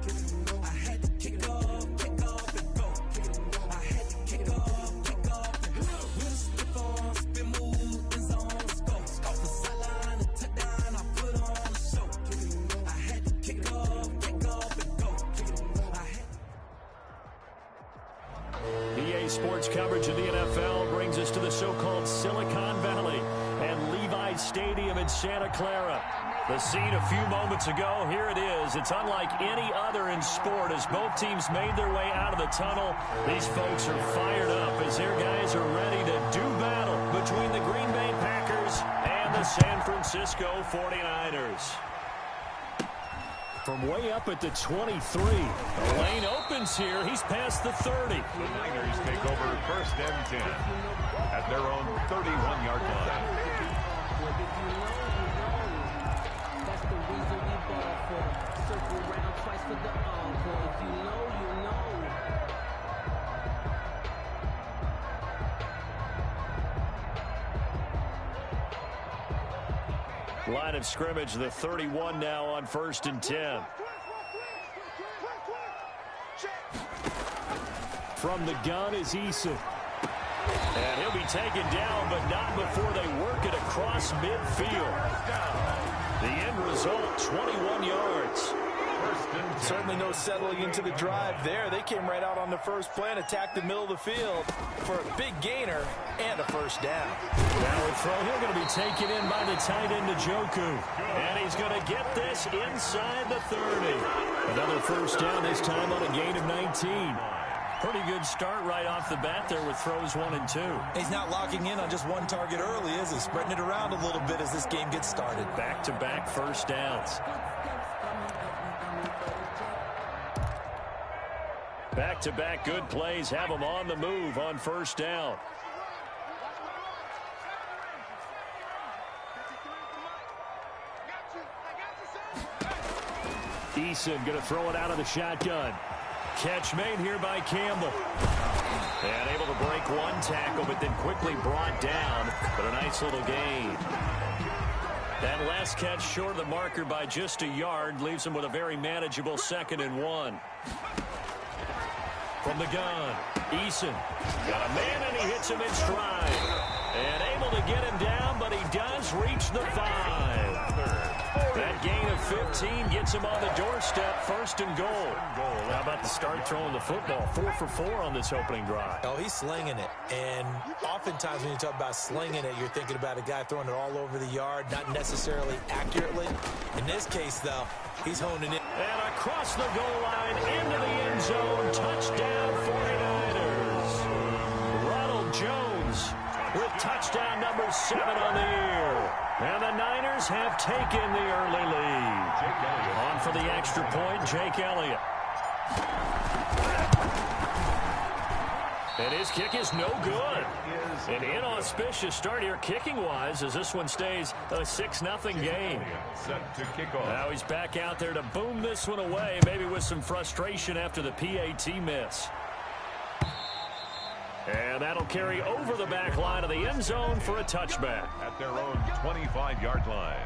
I had to kick off and go. I had to kick off and go. With a stiff arm, spin move, end zone, let's go. Off the sideline, a touchdown, I put on a show. I had to kick off and go. EA Sports coverage of the NFL brings us to the so-called Silicon Valley and Levi's Stadium in Santa Clara. The scene a few moments ago, here it is. It's unlike any other in sport as both teams made their way out of the tunnel. These folks are fired up as their guys are ready to do battle between the Green Bay Packers and the San Francisco 49ers. From way up at the 23, the lane opens here. He's past the 30. The Niners take over first and 10 at their own 31-yard line. That's the reason we ball for. Circle around twice for the encore. If you know, you know. Line of scrimmage, the 31 now on first and 10. From the gun is Eason. And he'll be taken down, but not before they work it across midfield. The end result, 21 yards. Certainly no settling into the drive there. They came right out on the first play and attacked the middle of the field for a big gainer and a first down. Now a throw. He's going to be taken in by the tight end, Njoku. And he's going to get this inside the 30. Another first down, this time on a gain of 19. Pretty good start right off the bat there with throws 1 and 2. He's not locking in on just one target early, is he? Spreading it around a little bit as this game gets started. Back-to-back first downs. Back-to-back good plays have them on the move on first down. Eason going to throw it out of the shotgun. Catch made here by Campbell. And able to break one tackle, but then quickly brought down. But a nice little gain. That last catch short of the marker by just a yard leaves him with a very manageable 2nd and 1. From the gun, Eason got a man and he hits him in stride. And able to get him down, but he does reach the 5. That gain of 15 gets him on the doorstep, 1st and goal. How about the start throwing the football? 4 for 4 on this opening drive. Oh, he's slinging it. And oftentimes when you talk about slinging it, you're thinking about a guy throwing it all over the yard, not necessarily accurately. In this case, though, he's honing it. And across the goal line, into the end zone, touchdown 49ers. Ronald Jones with touchdown number 7 on the year. And the Niners have taken the early lead. On for the extra point, Jake Elliott. And his kick is no good. An inauspicious start here kicking-wise as this one stays a 6-0 game. Now he's back out there to boom this one away, maybe with some frustration after the PAT miss. And that'll carry over the back line of the end zone for a touchback. At their own 25-yard line.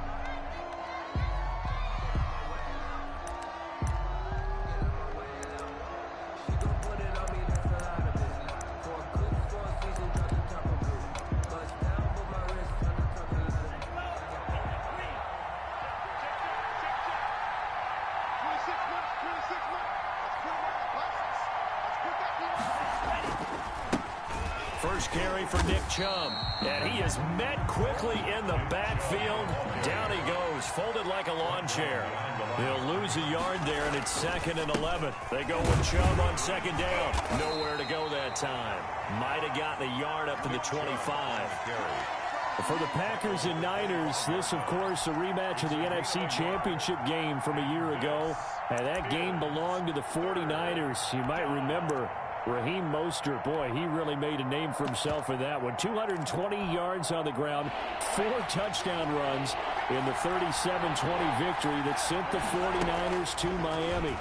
First carry for Nick Chubb. And he is met quickly in the backfield. Down he goes, folded like a lawn chair. He'll lose a yard there, and it's 2nd and 11. They go with Chubb on 2nd down. Nowhere to go that time. Might have gotten a yard up to the 25. For the Packers and Niners, this, of course, a rematch of the NFC Championship game from a year ago. And that game belonged to the 49ers. You might remember Raheem Mostert, boy, he really made a name for himself in that one. 220 yards on the ground, 4 touchdown runs in the 37-20 victory that sent the 49ers to Miami.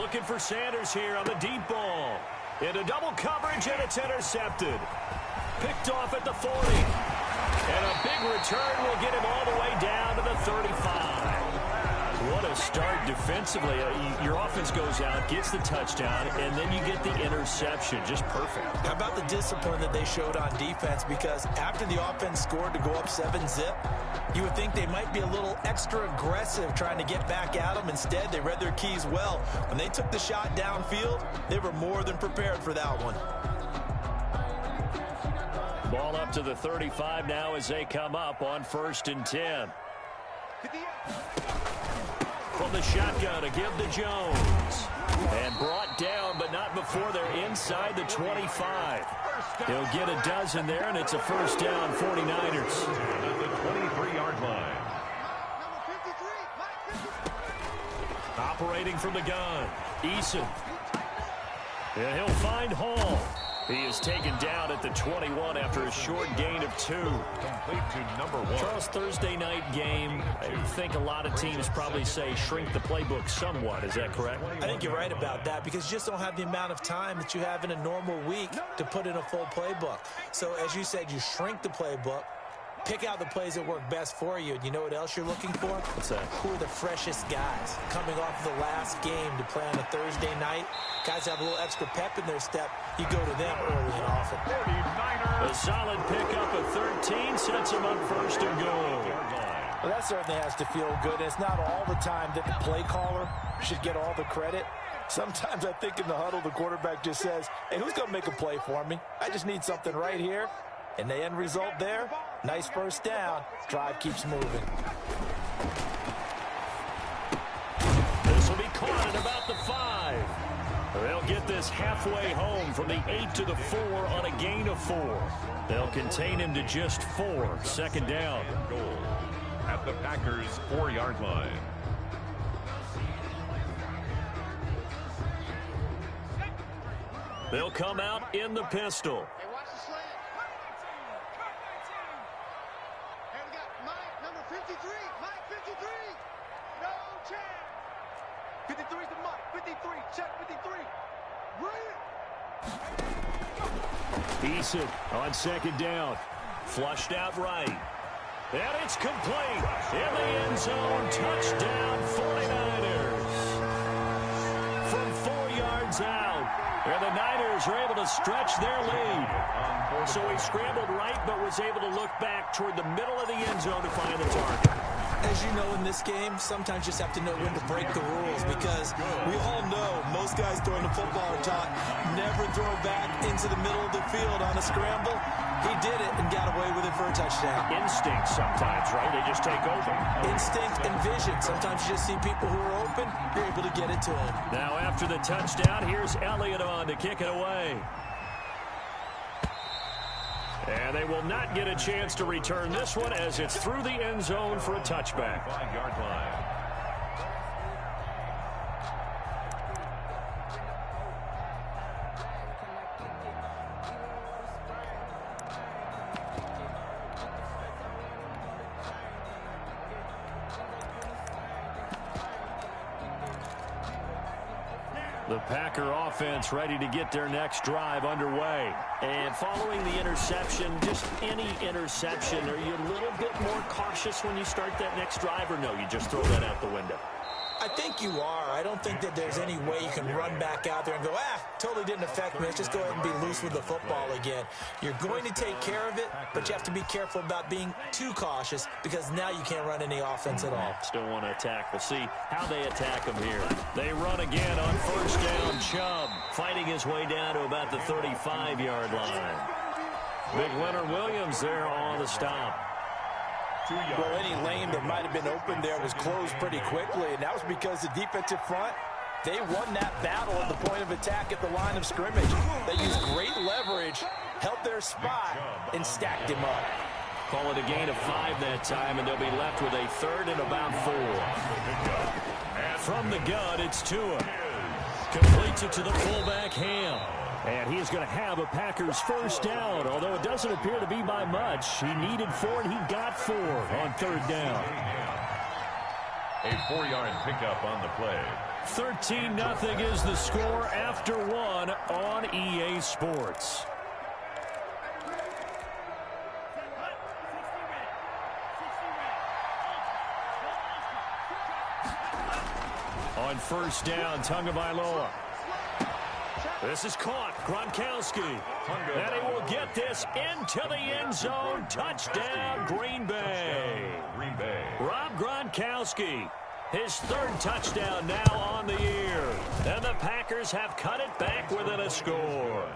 Looking for Sanders here on the deep ball. Into double coverage, and it's intercepted. Picked off at the 40. And a big return will get him all the way down to the 35. What a start defensively. Your offense goes out, gets the touchdown, and then you get the interception. Just perfect. How about the discipline that they showed on defense? Because after the offense scored to go up 7-zip, you would think they might be a little extra aggressive trying to get back at them. Instead, they read their keys well. When they took the shot downfield, they were more than prepared for that one. Ball up to the 35 now as they come up on 1st and 10. From the shotgun to give to Jones. And brought down, but not before they're inside the 25. He'll get a dozen there, and it's a first down, 49ers. At the 23-yard line. Operating from the gun, Eason. And he'll find Hall. He is taken down at the 21 after a short gain of 2. Complete to number 1. Charles, Thursday night game, I think a lot of teams probably say shrink the playbook somewhat. Is that correct? I think you're right about that because you just don't have the amount of time that you have in a normal week to put in a full playbook. So, as you said, you shrink the playbook, pick out the plays that work best for you. And you know what else you're looking for? What's that? Who are the freshest guys coming off the last game to play on a Thursday night? Guys have a little extra pep in their step. You go to them early and often. A solid pickup of 13 sets him up 1st and goal. Well, that certainly has to feel good. It's not all the time that the play caller should get all the credit. Sometimes I think in the huddle, the quarterback just says, hey, who's going to make a play for me? I just need something right here. And the end result there, nice first down. Drive keeps moving. This will be caught at about the 5. They'll get this halfway home from the 8 to the 4 on a gain of 4. They'll contain him to just 4. 2nd down. Goal at the Packers' 4-yard line. They'll come out in the pistol. Hey, watch the slant. Hey, we got Mike, number 53. Mike, 53. No chance. 53's the Mike. 53. Check 53. Brilliant. Eason on 2nd down. Flushed out right. And it's complete. In the end zone. Touchdown, 49ers. From 4 yards out. And the Niners are able to stretch their lead. So he scrambled right, but was able to look back toward the middle of the end zone to find the target. As you know, in this game, sometimes you just have to know when to break the rules because we all know most guys throwing the football are taught never throw back into the middle of the field on a scramble. He did it and got away with it for a touchdown. Instinct sometimes, right? They just take over. Instinct and vision. Sometimes you just see people who are open, you're able to get it to them. Now after the touchdown, here's Elliott on to kick it away. And they will not get a chance to return this one as it's through the end zone for a touchback. 5-yard line. The Packer offense ready to get their next drive underway. And following the interception, just any interception, are you a little bit more cautious when you start that next drive, or no, you just throw that out the window? I think you are. I don't think that there's any way you can run back out there and go, totally didn't affect me. Let's just go ahead and be loose with the football again. You're going to take care of it, but you have to be careful about being too cautious because now you can't run any offense at all. Still want to attack. We'll see how they attack them here. They run again on 1st down. Chubb fighting his way down to about the 35-yard line. Big Leonard Williams there on the stop. Well, any lane that might have been open there was closed pretty quickly, and that was because the defensive front, they won that battle at the point of attack at the line of scrimmage. They used great leverage, held their spot, and stacked him up. Call it a gain of 5 that time, and they'll be left with a 3rd and about 4. From the gun, it's Tua. Completes it to the fullback, Ham. And he is going to have a Packers first down, although it doesn't appear to be by much. He needed 4, and he got 4 on 3rd down. A 4-yard pickup on the play. 13-0 is the score after 1 on EA Sports. On first down, Tagovailoa. This is caught. Gronkowski. And he will get this into the end zone. Touchdown, Green Bay. Rob Gronkowski. His third touchdown now on the year. And the Packers have cut it back within a score.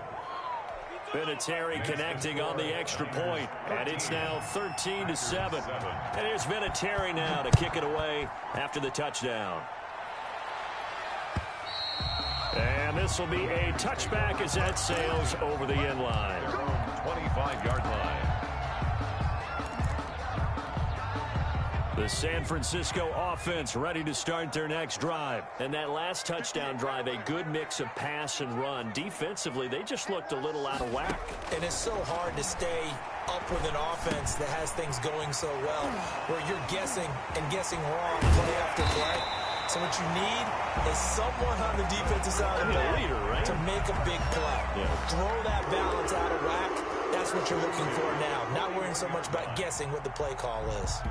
Vinatieri connecting on the extra point, and it's now 13-7. And here's Vinatieri now to kick it away after the touchdown. And this will be a touchback as that sails over the end line. 25-yard line. The San Francisco offense ready to start their next drive. And that last touchdown drive, a good mix of pass and run. Defensively, they just looked a little out of whack. And it's so hard to stay up with an offense that has things going so well, where you're guessing and guessing wrong play after play. So what you need is someone on the defensive side of the ball to make a big play. Throw that balance out of whack. That's what you're looking for now. Not worrying so much about guessing what the play call is.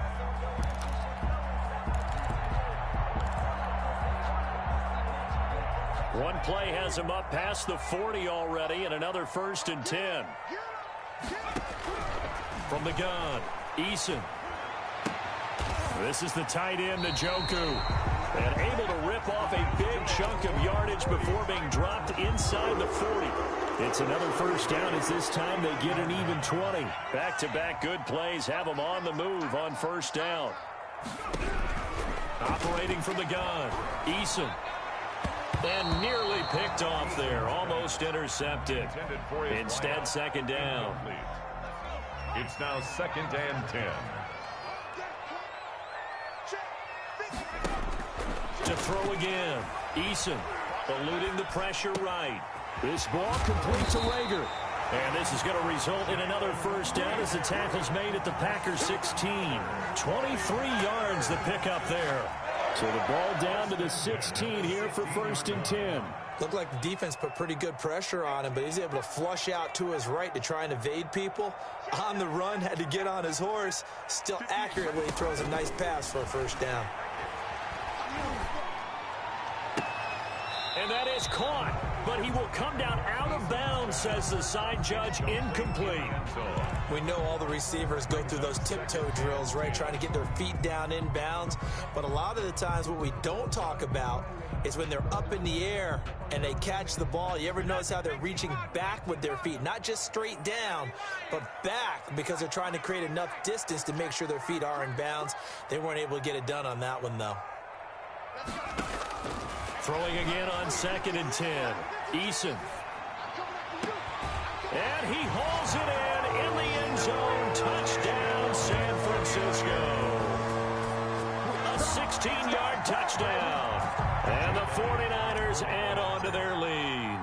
One play has him up past the 40 already, and another 1st and 10. From the gun, Eason. This is the tight end, Njoku. And able to rip off a big chunk of yardage before being dropped inside the 40. It's another 1st down as this time they get an even 20. Back-to-back good plays have them on the move on 1st down. Operating from the gun, Eason. And nearly picked off there. Almost intercepted. Instead, 2nd down. It's now 2nd and 10. To throw again. Eason eluding the pressure right. This ball complete to Rager. And this is going to result in another 1st down as the tackle's made at the Packers 16. 23 yards the pickup there. So the ball down to the 16 here for 1st and 10. Looked like the defense put pretty good pressure on him, but he's able to flush out to his right to try and evade people. On the run, had to get on his horse. Still accurately throws a nice pass for a 1st down. And that is caught, but he will come down out of bounds, says the side judge, incomplete. We know all the receivers go through those tiptoe drills, right, trying to get their feet down in bounds. But a lot of the times what we don't talk about is when they're up in the air and they catch the ball. You ever notice how they're reaching back with their feet, not just straight down, but back, because they're trying to create enough distance to make sure their feet are in bounds. They weren't able to get it done on that one, though. Throwing again on 2nd and 10. Eason. And he hauls it in the end zone. Touchdown, San Francisco. A 16-yard touchdown. And the 49ers add on to their lead.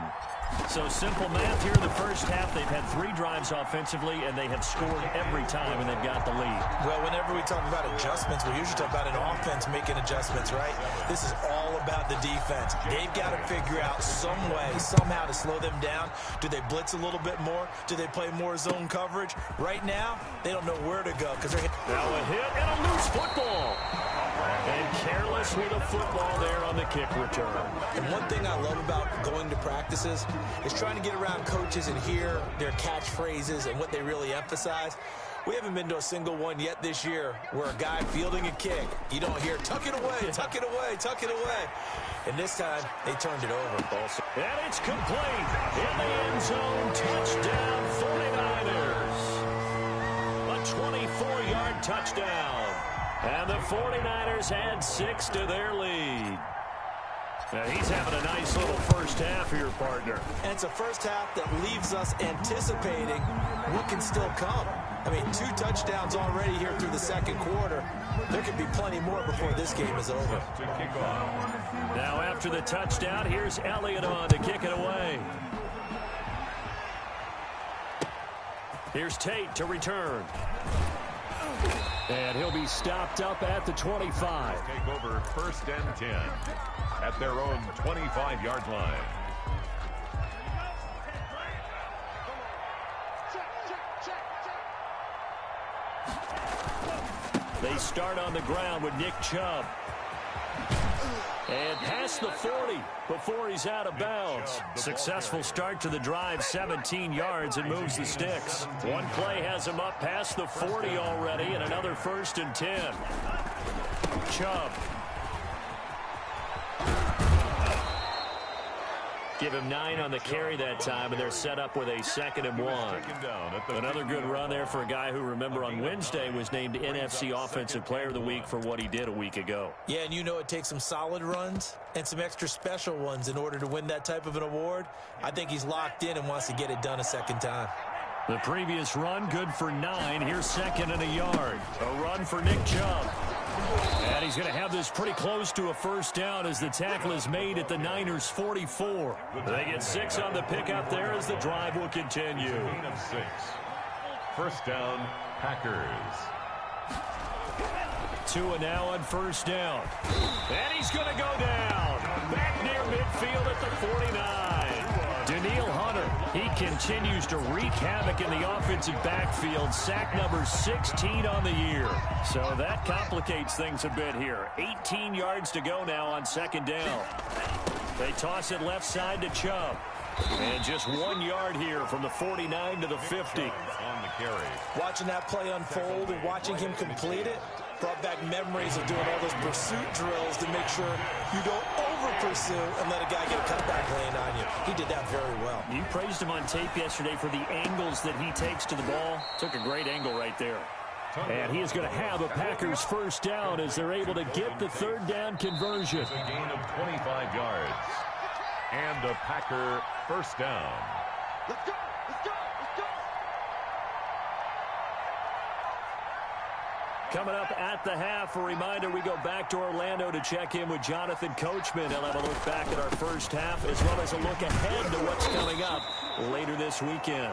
So simple math here in the 1st half. They've had 3 drives offensively, and they have scored every time, and they've got the lead. Well, whenever we talk about adjustments, we usually talk about an offense making adjustments, right? This is all about the defense. They've got to figure out some way, somehow to slow them down. Do they blitz a little bit more? Do they play more zone coverage? Right now, they don't know where to go because they're now a hit and a loose football. And careless with a football there on the kick return. And one thing I love about going to practices is trying to get around coaches and hear their catchphrases and what they really emphasize. We haven't been to a single one yet this year where a guy fielding a kick, you don't hear, tuck it away, tuck it away, tuck it away. And this time, they turned it over. And it's complete. In the end zone, touchdown 49ers. A 24-yard touchdown. And the 49ers add 6 to their lead. Now he's having a nice little 1st half here, partner. And it's a 1st half that leaves us anticipating what can still come. I mean, 2 touchdowns already here through the 2nd quarter. There could be plenty more before this game is over. Now after the touchdown, here's Elliott on to kick it away. Here's Tate to return. And he'll be stopped up at the 25. Take over 1st and 10 at their own 25-yard line. They start on the ground with Nick Chubb. And past the 40 before he's out of bounds. Successful start to the drive, 17 yards, and moves the sticks. One play has him up past the 40 already, and another 1st and 10. Chubb. Give him 9 on the carry that time, and they're set up with a 2nd and 1. Another good run there for a guy who, remember, on Wednesday was named NFC Offensive Player of the Week for what he did a week ago. Yeah, and you know it takes some solid runs and some extra special ones in order to win that type of an award. I think he's locked in and wants to get it done a second time. The previous run, good for 9. Here's 2nd and a yard. A run for Nick Chubb. And he's going to have this pretty close to a 1st down as the tackle is made at the Niners' 44. They get 6 on the pickup there as the drive will continue. Gain of 6. 1st down, Packers. Tua now on 1st down. And he's going to go down. Back near midfield at the 49. Daniil Hunter, he continues to wreak havoc in the offensive backfield. Sack number 16 on the year. So that complicates things a bit here. 18 yards to go now on 2nd down. They toss it left side to Chubb. And just 1 yard here from the 49 to the 50. On the carry. Watching that play unfold and watching him complete it brought back memories of doing all those pursuit drills to make sure you don't over-pursue and let a guy get a cutback lane on you. He did that very well. You praised him on tape yesterday for the angles that he takes to the ball. Took a great angle right there. And he is going to have a Packers 1st down as they're able to get the 3rd down conversion. It's a gain of 25 yards. And a Packer 1st down. Let's go! Let's go! Let's go! Coming up at the half, a reminder, we go back to Orlando to check in with Jonathan Coachman. He'll have a look back at our 1st half as well as a look ahead to what's coming up later this weekend.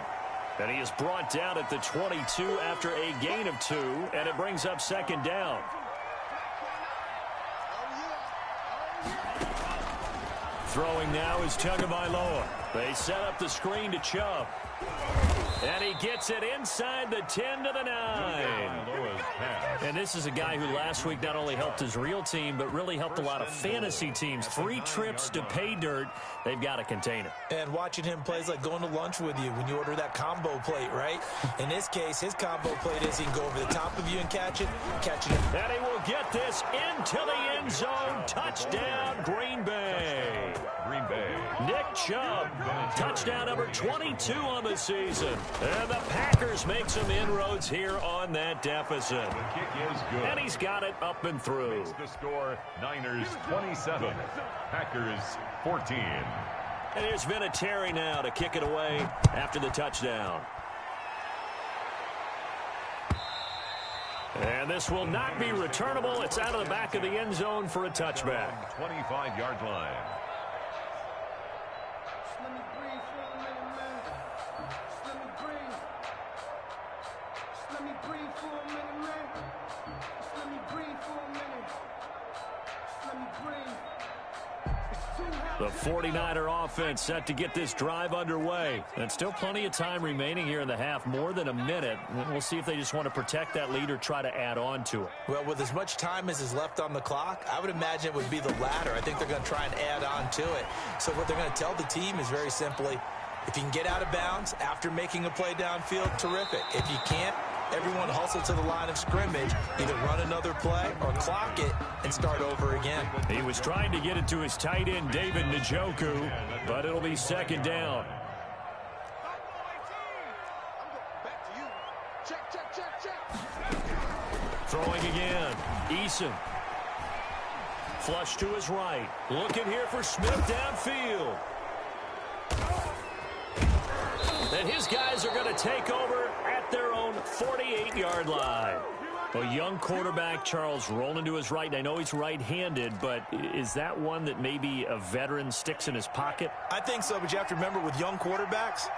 And he is brought down at the 22 after a gain of 2, and it brings up 2nd down. Throwing now is Tagovailoa. They set up the screen to Chubb. And he gets it inside the 10 to the 9. And this is a guy who last week not only helped his real team, but really helped a lot of fantasy teams. 3 trips to pay dirt. They've got to contain him. And watching him play is like going to lunch with you when you order that combo plate, right? In this case, his combo plate is he can go over the top of you and catch it. And he will get this into the end zone. Touchdown, Green Bay. Green Bay. Nick Chubb, touchdown number 22 on the season. And the Packers make some inroads here on that deficit. The kick is good. And he's got it up and through. Makes the score Niners 27, Packers 14. And here's Vinatieri now to kick it away after the touchdown. And this will not be returnable. It's out of the back of the end zone for a touchback. 25-yard line. Let me breathe for a minute, man. Let me breathe. Let me breathe for a minute, man. Let me breathe for a minute. Let me breathe. The 49er offense set to get this drive underway. And still plenty of time remaining here in the half, more than a minute. We'll see if they just want to protect that lead or try to add on to it. Well, with as much time as is left on the clock, I would imagine it would be the latter. I think they're going to try and add on to it. So what they're going to tell the team is very simply, if you can get out of bounds after making a play downfield, terrific. If you can't, everyone hustle to the line of scrimmage, either run another play or clock it and start over again. He was trying to get it to his tight end, David Njoku, but it'll be 2nd down. Back to you. Check, check, check, check. Throwing again. Eason. Flush to his right. Looking here for Smith downfield. And his guys are going to take over at their own 48-yard line. A young quarterback, Charles, rolling to his right. And I know he's right-handed, but is that one that maybe a veteran sticks in his pocket? I think so, but you have to remember with young quarterbacks,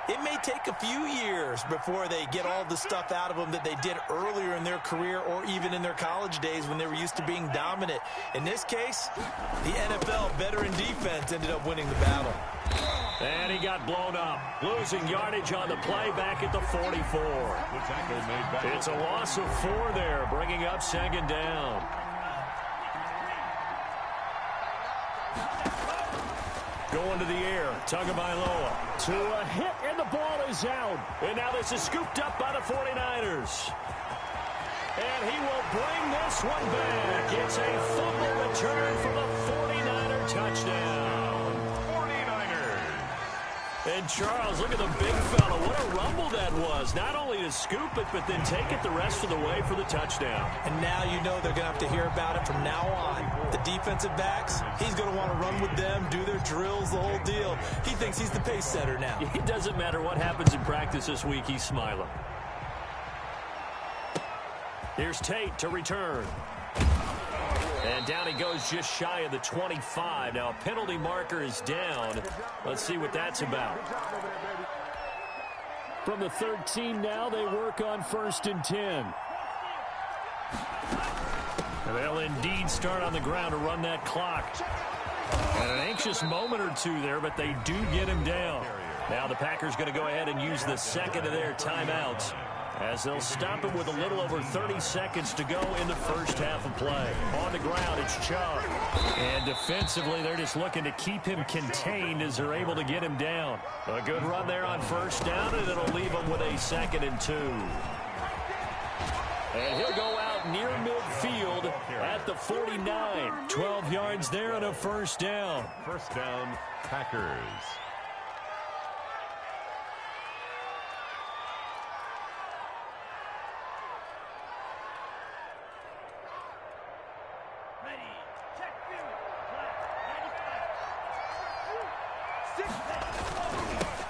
it may take a few years before they get all the stuff out of them that they did earlier in their career or even in their college days when they were used to being dominant. In this case, the NFL veteran defense ended up winning the battle. And he got blown up, losing yardage on the play back at the 44. The tackle made back. It's a loss of 4 there, bringing up 2nd down. Going to the air. Tagovailoa to a hit, and the ball is out. And now this is scooped up by the 49ers. And he will bring this one back. It's a fumble return for the 49er touchdown. 49ers. And Charles, look at the big fella. What a rumble that was. Not only to scoop it, but then take it the rest of the way for the touchdown. And now you know they're going to have to hear about it from now on. The defensive backs, he's going to want to run with them, do their drills, the whole deal. He thinks he's the pace setter now. It doesn't matter what happens in practice this week. He's smiling. Here's Tate to return. And down he goes just shy of the 25. Now, penalty marker is down. Let's see what that's about. From the 13 now, they work on 1st and 10. And they'll indeed start on the ground to run that clock. And an anxious moment or two there, but they do get him down. Now the Packers going to go ahead and use the second of their timeouts, as they'll stop him with a little over 30 seconds to go in the first half of play. On the ground, it's Chubb. And defensively, they're just looking to keep him contained as they're able to get him down. A good run there on 1st down, and it'll leave him with a 2nd and 2. And he'll go out near midfield at the 49. 12 yards there and a 1st down. 1st down, Packers.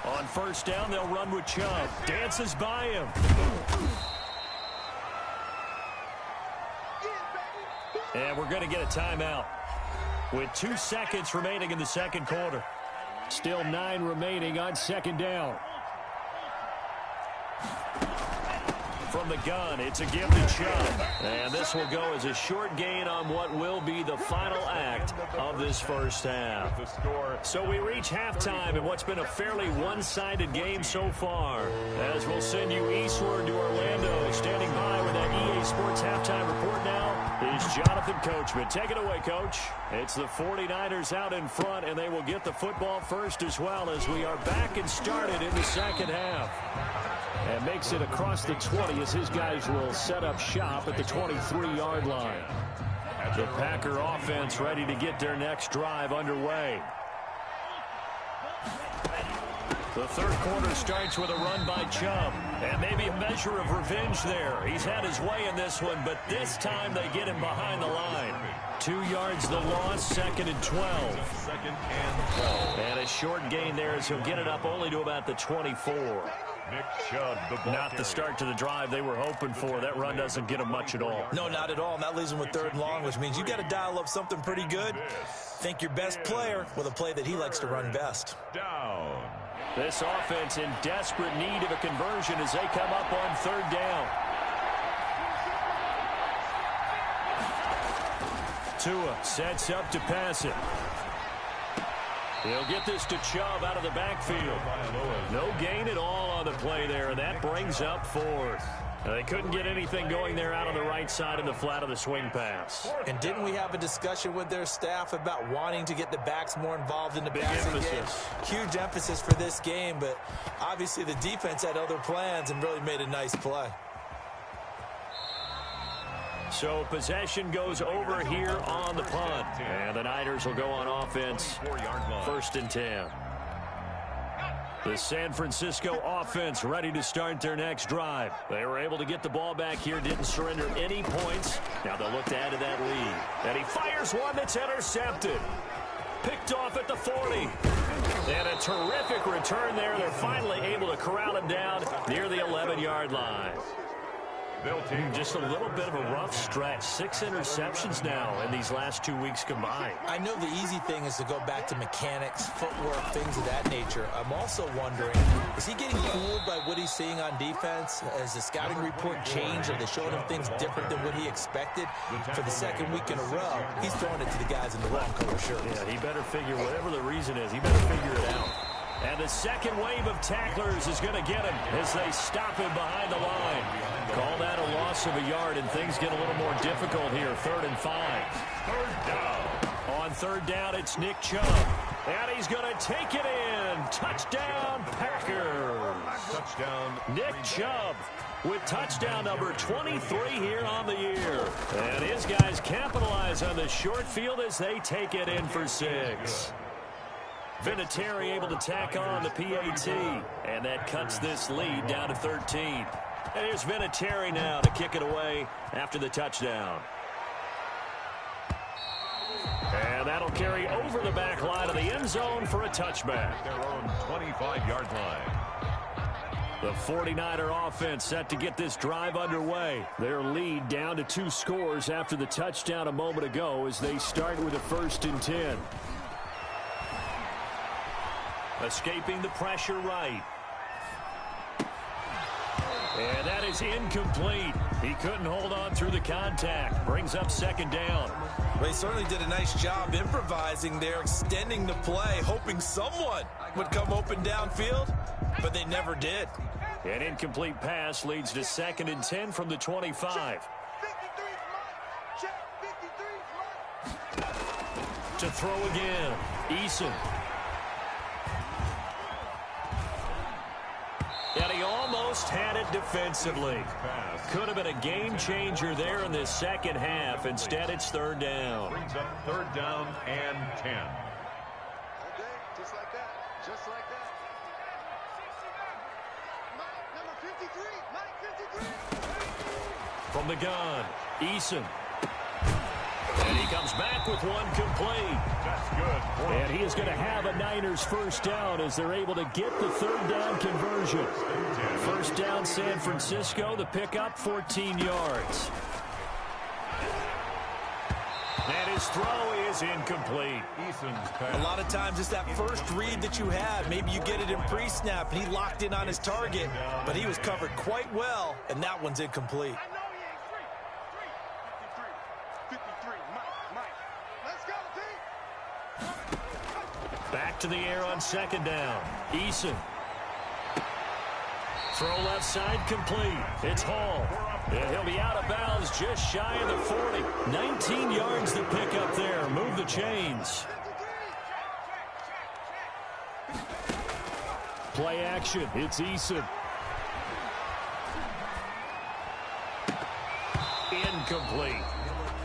On 1st down, they'll run with Chubb. Dances by him. And we're going to get a timeout with 2 seconds remaining in the second quarter. Still 9 remaining on 2nd down. From the gun, it's a give to Chubb. And this will go as a short gain on what will be the final act of this first half. So we reach halftime in what's been a fairly one-sided game so far. As we'll send you eastward to Orlando. Standing by with that EA Sports halftime report now is Jonathan Coachman. Take it away, Coach. It's the 49ers out in front, and they will get the football first as well, as we are back and started in the second half. And makes it across the 20 as his guys will set up shop at the 23-yard line. The Packer offense ready to get their next drive underway. The third quarter starts with a run by Chubb. And maybe a measure of revenge there. He's had his way in this one, but this time they get him behind the line. 2 yards the loss, 2nd and 12. 2nd and 12. And a short gain there as he'll get it up only to about the 24. Nick Chubb, Not the start to the drive they were hoping for. That run doesn't get them much at all. No, not at all. And that leaves them with 3rd and long, which means you got to dial up something pretty good. Think your best player with a play that he likes to run best. Down. This offense in desperate need of a conversion as they come up on 3rd down. Tua sets up to pass it. He'll get this to Chubb out of the backfield. No gain at all on the play there, and that brings up 4th. They couldn't get anything going there out on the right side of the flat of the swing pass. And didn't we have a discussion with their staff about wanting to get the backs more involved in the passing game? Huge emphasis for this game, but obviously the defense had other plans and really made a nice play. So possession goes over here on the punt. And the Niners will go on offense, 1st and 10. The San Francisco offense ready to start their next drive. They were able to get the ball back here, didn't surrender any points. Now they'll look to add to that lead. And he fires one that's intercepted. Picked off at the 40. And a terrific return there. They're finally able to corral him down near the 11-yard line. Just a little bit of a rough stretch. 6 interceptions now in these last 2 weeks combined. I know the easy thing is to go back to mechanics, footwork, things of that nature. I'm also wondering, is he getting fooled by what he's seeing on defense? Has the scouting report changed? Are they showing him things different than what he expected? For the 2nd week in a row, he's throwing it to the guys in the wrong color shirts. Yeah, he better figure, whatever the reason is, he better figure it out. And the second wave of tacklers is going to get him as they stop him behind the line. Call that a loss of a yard, and things get a little more difficult here. 3rd and 5. 3rd down. On on third down, it's Nick Chubb. And he's going to take it in. Touchdown, Packers. Touchdown. Nick Chubb with touchdown number 23 here on the year. And his guys capitalize on the short field as they take it in for 6. Vinatieri able to tack on the PAT. And that cuts this lead down to 13. And here's Vinatieri now to kick it away after the touchdown. And that'll carry over the back line of the end zone for a touchback. Their own 25-yard line. The 49er offense set to get this drive underway. Their lead down to 2 scores after the touchdown a moment ago as they start with a 1st and 10. Escaping the pressure right. And that is incomplete. He couldn't hold on through the contact. Brings up 2nd down. Well, he certainly did a nice job improvising there, extending the play, hoping someone would come open downfield, but they never did. An incomplete pass leads to 2nd and 10 from the 25. To throw again, Eason. And he almost had it defensively. Could have been a game changer there in this second half. Instead, it's 3rd down. Brings up 3rd down and 10. Okay, just like that. Just like that. Mike, number 53. Mike, 53. From the gun, Eason. And he comes back with one complete. That's good. And he is going to have a Niners 1st down as they're able to get the 3rd down conversion. 1st down San Francisco, the pickup 14 yards. And his throw is incomplete. Eason's pass. A lot of times it's that first read that you have. Maybe you get it in pre-snap, and he locked in on his target, but he was covered quite well, and that one's incomplete. I know he ain't free. 53. 53. Mike. Let's go, team. Back to the air on 2nd down. Eason. Throw left side complete. It's Hall. And he'll be out of bounds just shy of the 40. 19 yards to pick up there. Move the chains. Play action. It's Eason. Incomplete.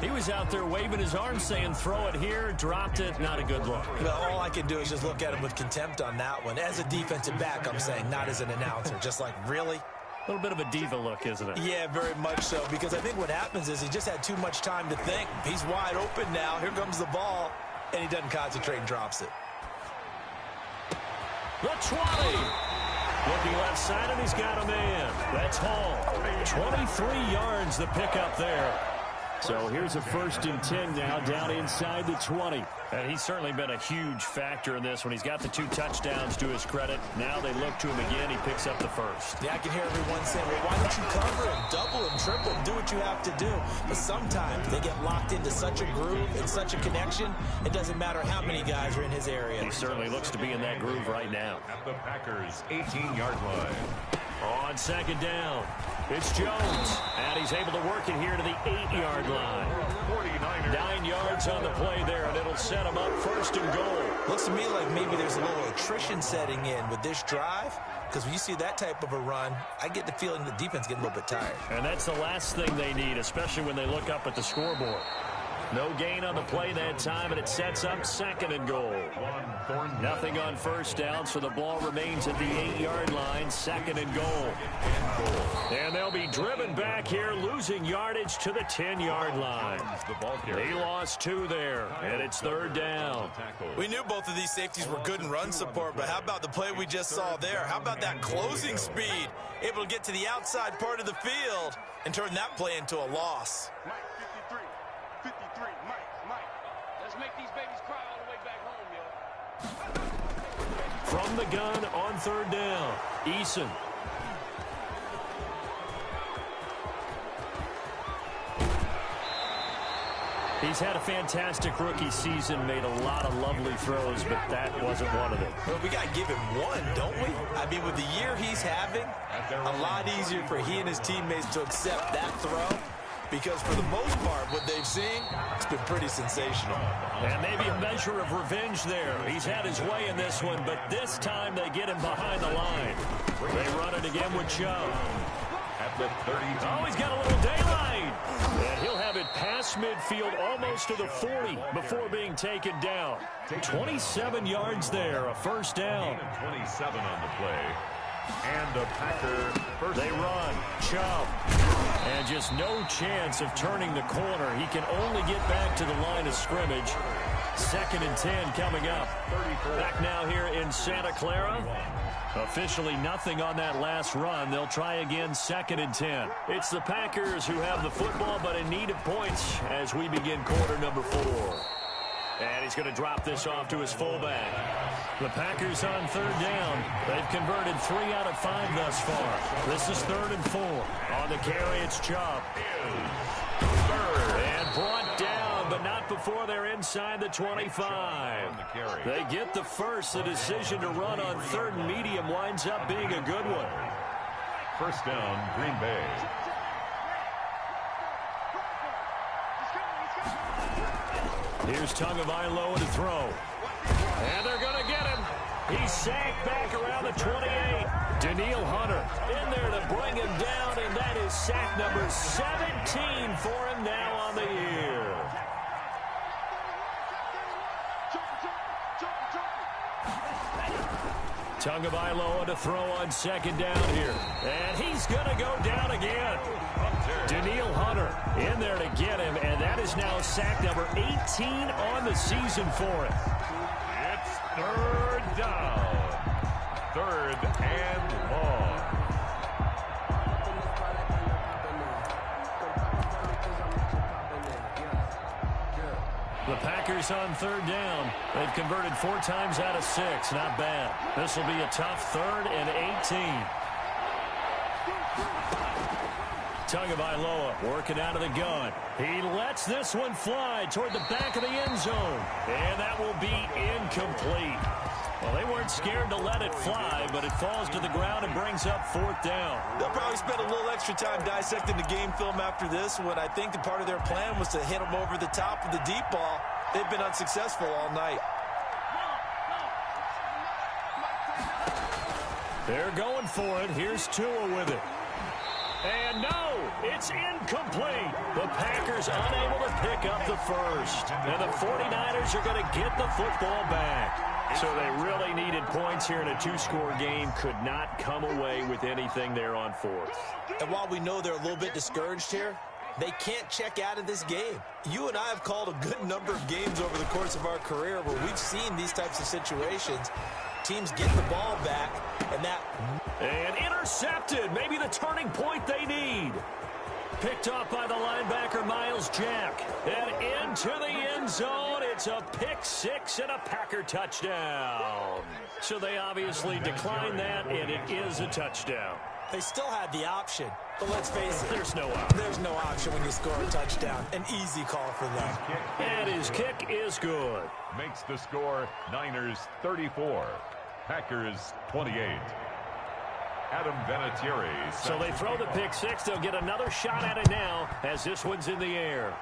He was out there waving his arm saying throw it here, dropped it, not a good look. Well, all I can do is just look at him with contempt on that one. As a defensive back, I'm saying, not as an announcer. Just like, really? A little bit of a diva look, isn't it? Yeah, very much so, because I think what happens is he just had too much time to think. He's wide open now. Here comes the ball, and he doesn't concentrate and drops it. The 20. Looking left side, and he's got a man. That's Hall. 23 yards the pickup there. So here's a 1st and 10 now down inside the 20. And he's certainly been a huge factor in this when he's got the 2 touchdowns to his credit. Now they look to him again. He picks up the 1st. Yeah, I can hear everyone saying, well, why don't you cover him, double him, triple him, do what you have to do. But sometimes they get locked into such a groove and such a connection, it doesn't matter how many guys are in his area. He certainly looks to be in that groove right now. At the Packers' 18-yard line. On 2nd down, it's Jones. And he's able to work it here to the 8-yard line. 49ers. 9 yards on the play there, and it'll set him up 1st and goal. Looks to me like maybe there's a little attrition setting in with this drive, because when you see that type of a run, I get the feeling the defense getting a little bit tired. And that's the last thing they need, especially when they look up at the scoreboard. No gain on the play that time, and it sets up 2nd and goal. Nothing on 1st down, so the ball remains at the 8-yard line, 2nd and goal. And they'll be driven back here, losing yardage to the 10-yard line. They lost 2 there, and it's 3rd down. We knew both of these safeties were good in run support, but how about the play we just saw there? How about that closing speed? Able to get to the outside part of the field and turn that play into a loss. Mike, 53. 53. Mike. Let's make these babies cry all the way back home, yo. From the gun on 3rd down, Eason. He's had a fantastic rookie season, made a lot of lovely throws, but that wasn't one of them. Well, we got to give him one, don't we? I mean, with the year he's having, a lot easier for he and his teammates to accept that throw because for the most part, what they've seen, it's been pretty sensational. And maybe a measure of revenge there. He's had his way in this one, but this time they get him behind the line. They run it again with Chubb. At the 32. Oh, he's got a little daylight. And he'll have it past midfield almost to the 40 before being taken down. 27 yards there, a first down. 27 on the play. And a Packer first. They run. Chubb. And just no chance of turning the corner. He can only get back to the line of scrimmage. 2nd and 10 coming up. Back now here in Santa Clara. Officially nothing on that last run. They'll try again 2nd and 10. It's the Packers who have the football but in need of points as we begin quarter number 4. And he's going to drop this off to his fullback. The Packers on 3rd down. They've converted 3 out of 5 thus far. This is 3rd and 4. On the carry, it's Chubb. And brought down, but not before they're inside the 25. They get the first. The decision to run on 3rd and medium winds up being a good one. First down, Green Bay. Here's Tagovailoa to throw. And they're going to get him. He's sacked back around the 28. Danielle Hunter in there to bring him down, and that is sack number 17 for him now on the year. Tagovailoa to throw on 2nd down here. And he's going to go down again. Danielle Hunter in there to get him, and that is now sack number 18 on the season for him. It's 3rd down. 3rd and long. The Packers on 3rd down. They've converted 4 times out of 6. Not bad. This will be a tough 3rd and 18. Tagovailoa working out of the gun. He lets this one fly toward the back of the end zone. And that will be incomplete. Well, they weren't scared to let it fly, but it falls to the ground and brings up 4th down. They'll probably spend a little extra time dissecting the game film after this one. I think the part of their plan was to hit them over the top of the deep ball. They've been unsuccessful all night. They're going for it. Here's Tua with it. And no, it's incomplete. The Packers unable to pick up the first. And the 49ers are going to get the football back. So they really needed points here in a 2-score game. Could not come away with anything there on 4th. And while we know they're a little bit discouraged here, they can't check out of this game. You and I have called a good number of games over the course of our career where we've seen these types of situations. Teams get the ball back, and intercepted. Maybe the turning point they need. Picked off by the linebacker, Miles Jack. And into the end zone. It's a pick 6 and a Packer touchdown. So they obviously declined that, and it is a touchdown. They still had the option. But let's face it, there's no option. There's no option when you score a touchdown. An easy call for them. And his kick is good. Makes the score Niners 34. Packers 28. Adam Vinatieri. So they throw the pick 6. They'll get another shot at it now as this one's in the air.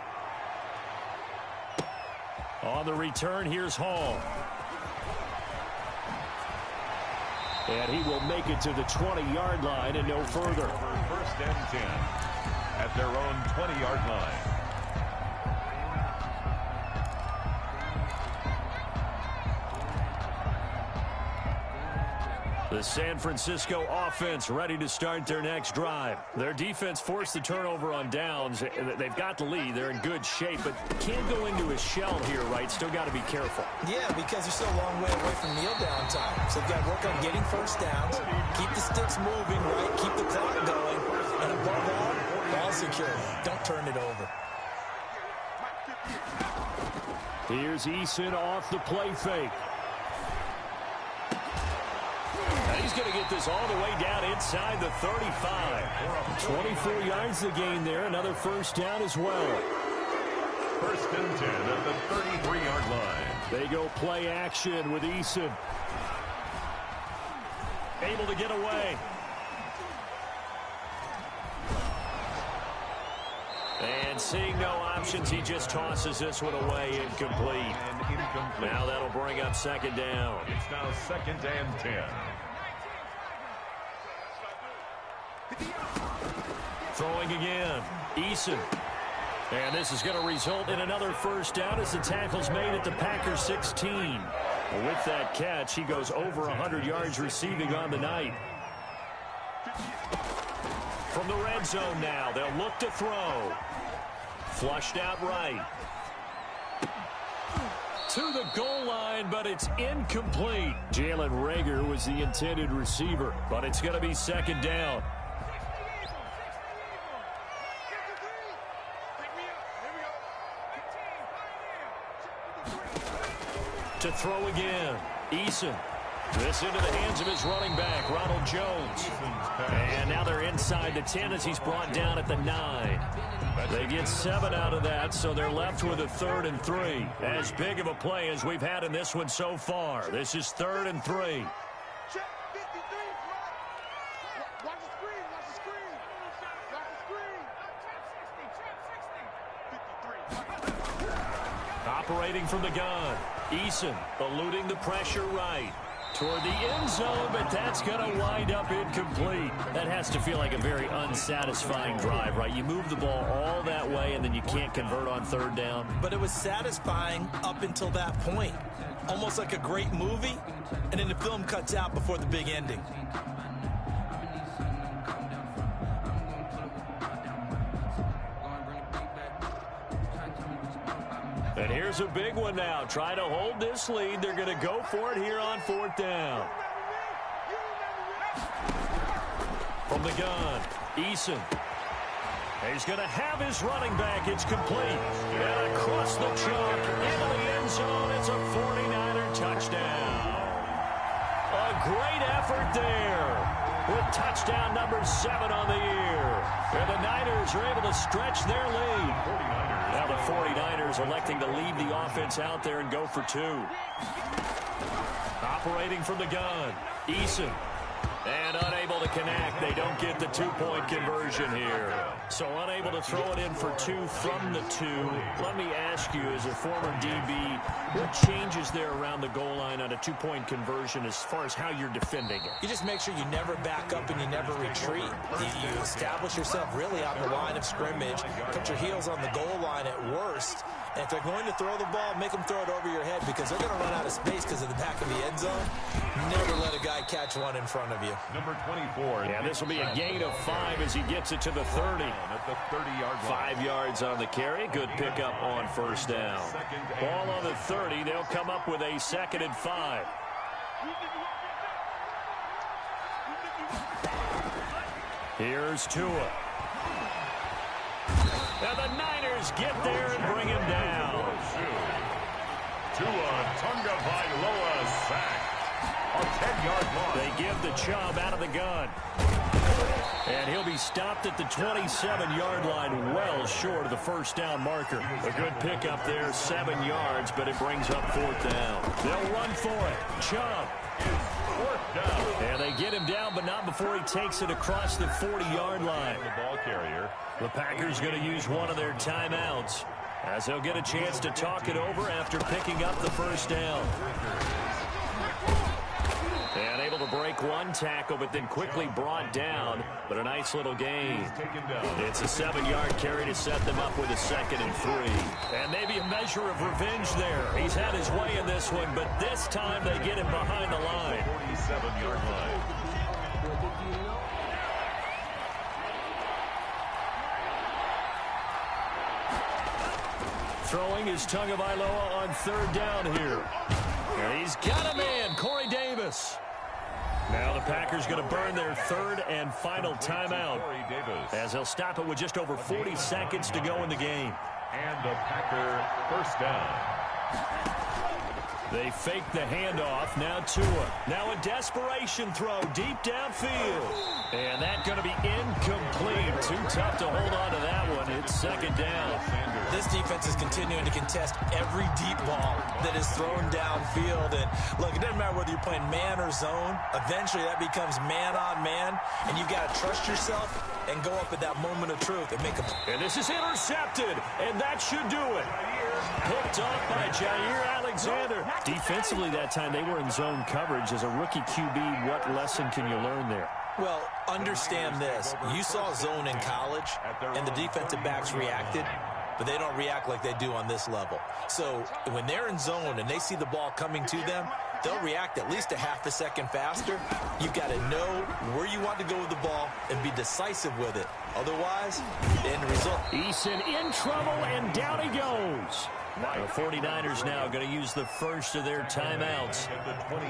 On the return, here's Hall. And he will make it to the 20-yard line and no further. First and 10 at their own 20-yard line. The San Francisco offense ready to start their next drive. Their defense forced the turnover on downs. They've got the lead. They're in good shape, but can't go into a shell here, right? Still got to be careful. Yeah, because they're still a long way away from kneel down time. So they've got to work on getting first downs, keep the sticks moving, right? Keep the clock going, and above all, ball secure. Don't turn it over. Here's Eason off the play fake. He's going to get this all the way down inside the 35. 24 yards to gain there. Another first down as well. First and 10 at the 33-yard line. They go play action with Eason. Able to get away. And seeing no options, he just tosses this one away, incomplete. And incomplete. Now that'll bring up second down. It's now 2nd and 10. Throwing again, Eason. And this is going to result in another first down as the tackle's made at the Packers 16. With that catch, he goes over 100 yards receiving on the night. From the red zone now, they'll look to throw. Flushed out right. To the goal line, but it's incomplete. Jalen Reagor was the intended receiver, but it's going to be second down. To throw again, Eason. This into the hands of his running back, Ronald Jones. And now they're inside the 10 as he's brought down at the 9. They get 7 out of that, so they're left with a 3rd and 3. As big of a play as we've had in this one so far. This is 3rd and 3. Check 53, right? Watch the screen, watch the screen. Watch the screen. 53. Operating from the gun, Eason eluding the pressure right. Toward the end zone, but that's going to wind up incomplete. That has to feel like a very unsatisfying drive, right? You move the ball all that way, and then you can't convert on 3rd down. But it was satisfying up until that point. Almost like a great movie, and then the film cuts out before the big ending. And here's a big one now. Try to hold this lead. They're going to go for it here on 4th down. From the gun, Eason. He's going to have his running back. It's complete. And across the chalk, into the end zone. It's a 49er touchdown. A great effort there with touchdown number 7 on the year. And the Niners are able to stretch their lead. Now the 49ers electing to leave the offense out there and go for 2. Operating from the gun, Eason. And unable to connect. They don't get the 2-point conversion here. So unable to throw it in for 2 from the 2. Let me ask you, as a former DB, what changes there around the goal line on a 2-point conversion as far as how you're defending it? You just make sure you never back up and you never retreat. You establish yourself really on the line of scrimmage, put your heels on the goal line at worst. And if they're going to throw the ball, make them throw it over your head because they're going to run out of space because of the back of the end zone. Never let a guy catch one in front of you. Number 24. Yeah, this will be a gain of 5 as he gets it to the 30. At the 30-yard line. 5 yards on the carry. Good pickup on first down. Ball on the 30. They'll come up with a 2nd and 5. Here's Tua. And the Niners get there and bring him down. Tua Tagovailoa sack. A 10-yard loss. They give the Chubb out of the gun. And he'll be stopped at the 27-yard line, well short of the first down marker. A good pickup there, 7 yards, but it brings up 4th down. They'll run for it. Chubb. 4th down. And they get him down, but not before he takes it across the 40-yard line. The ball carrier. The Packers going to use one of their timeouts as they'll get a chance to talk it over after picking up the first down. And able to break one tackle, but then quickly brought down. But a nice little gain. It's a 7-yard carry to set them up with a 2nd and 3. And maybe a measure of revenge there. He's had his way in this one, but this time they get him behind the line. 47-yard line. Throwing is Tagovailoa on 3rd down here. And he's got a man, Corey Davis. Now the Packers going to burn their 3rd and final timeout as they'll stop it with just over 40 seconds to go in the game. And the Packer first down. They fake the handoff. Now Tua. Now a desperation throw deep downfield. And that's going to be incomplete. Too tough to hold on to that one. It's second down. This defense is continuing to contest every deep ball that is thrown downfield. And look, it doesn't matter whether you're playing man or zone. Eventually that becomes man on man. And you've got to trust yourself and go up at that moment of truth and make a play. And this is intercepted. And that should do it. Picked off by Jair Alexander. Defensively that time they were in zone coverage. As a rookie QB, what lesson can you learn there? Well, understand this. You saw zone in college, and the defensive backs reacted, but they don't react like they do on this level. So when they're in zone and they see the ball coming to them, they'll react at least a half a second faster. You've got to know where you want to go with the ball and be decisive with it. Otherwise, the end result. Eason in trouble, and down he goes. The 49ers now going to use the first of their timeouts.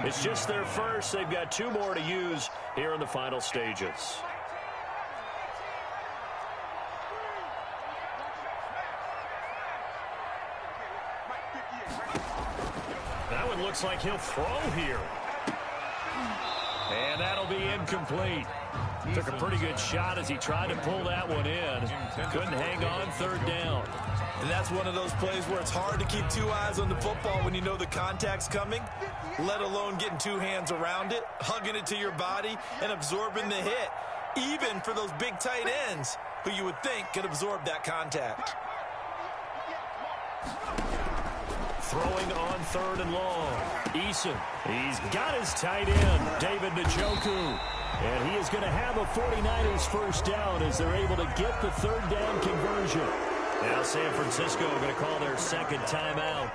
It's just their first. They've got 2 more to use here in the final stages. That one looks like he'll throw here. And that'll be incomplete. Took a pretty good shot as he tried to pull that one in. Couldn't hang on third down. And that's one of those plays where it's hard to keep 2 eyes on the football when you know the contact's coming, let alone getting 2 hands around it, hugging it to your body, and absorbing the hit, even for those big tight ends who you would think could absorb that contact. Throwing on 3rd and long. Eason, he's got his tight end, David Njoku. And he is going to have a 49ers first down as they're able to get the 3rd down conversion. Now San Francisco going to call their second timeout.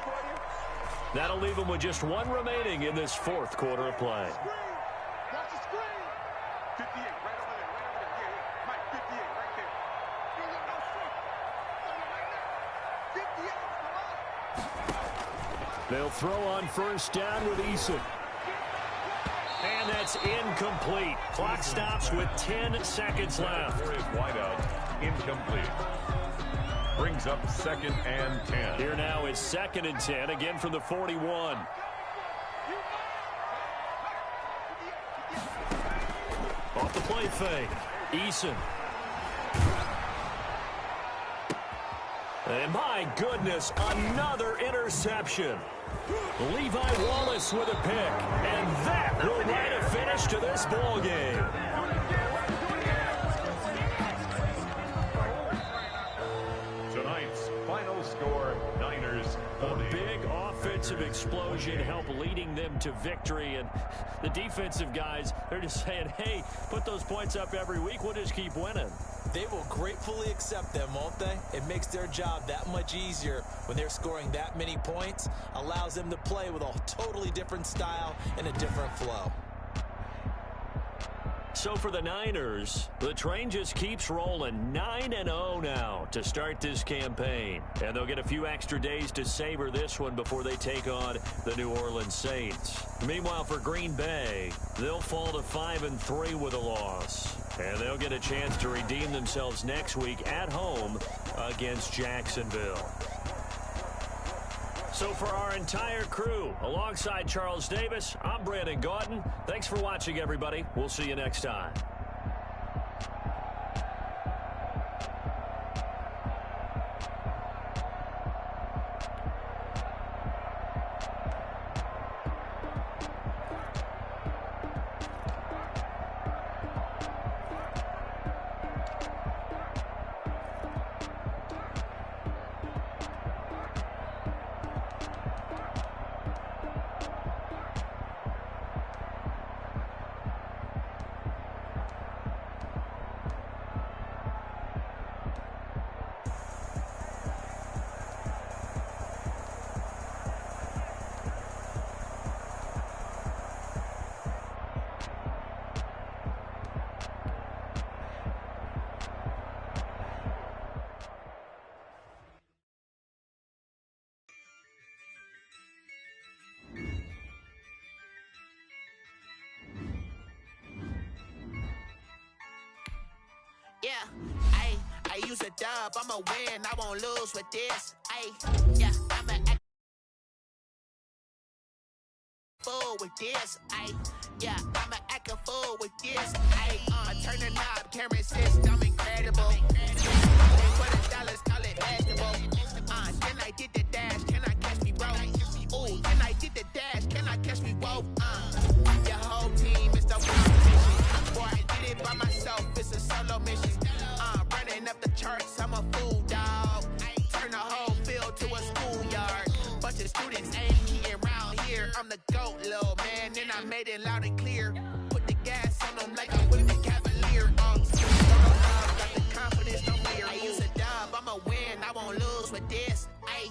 That'll leave them with just 1 remaining in this 4th quarter of play. Watch the screen. 58, right over there, right over there. Yeah, Mike, 58, right there. No, 58, come on. They'll throw on first down with Eason. And that's incomplete. Clock stops with 10 seconds left. For his wideout, incomplete. Brings up 2nd and 10. Here now is 2nd and 10, again from the 41. Off the play fake. Eason. And my goodness, another interception. Levi Wallace with a pick. And that will write a finish to this ball game. Tonight's final score, Niners. A big offensive explosion helped leading them to victory. And the defensive guys, they're just saying, hey, put those points up every week. We'll just keep winning. They will gratefully accept them, won't they? It makes their job that much easier when they're scoring that many points. Allows them to play with a totally different style and a different flow. So for the Niners, the train just keeps rolling. 9-0 now to start this campaign. And they'll get a few extra days to savor this one before they take on the New Orleans Saints. Meanwhile, for Green Bay, they'll fall to 5-3 with a loss. And they'll get a chance to redeem themselves next week at home against Jacksonville. So for our entire crew, alongside Charles Davis, I'm Brandon Gaudin. Thanks for watching, everybody. We'll see you next time. Yeah, I use a dub, I'ma win, I won't lose with this. Yeah, I'm a fool with this. Ay, yeah, I'ma act a fool with this. Ay, turn the knob, camera assist, I'm incredible. For the dollars, call it basketball. Then I did the dash, can I catch me, bro? Ooh, then I did the dash, can I catch me, whoa? Your whole team is the competition. Boy, I did it by myself, it's a solo mission. Running up the charts, I'm a fool, dog. Turn the whole field to a schoolyard. Bunch of students ain't eating around here. I'm the GOAT, little man, and I made it loud and clear. Put the gas on them like I'm with the Cavalier. Got the confidence, no fear. I use a dub, I'ma win, I won't lose with this. Ay.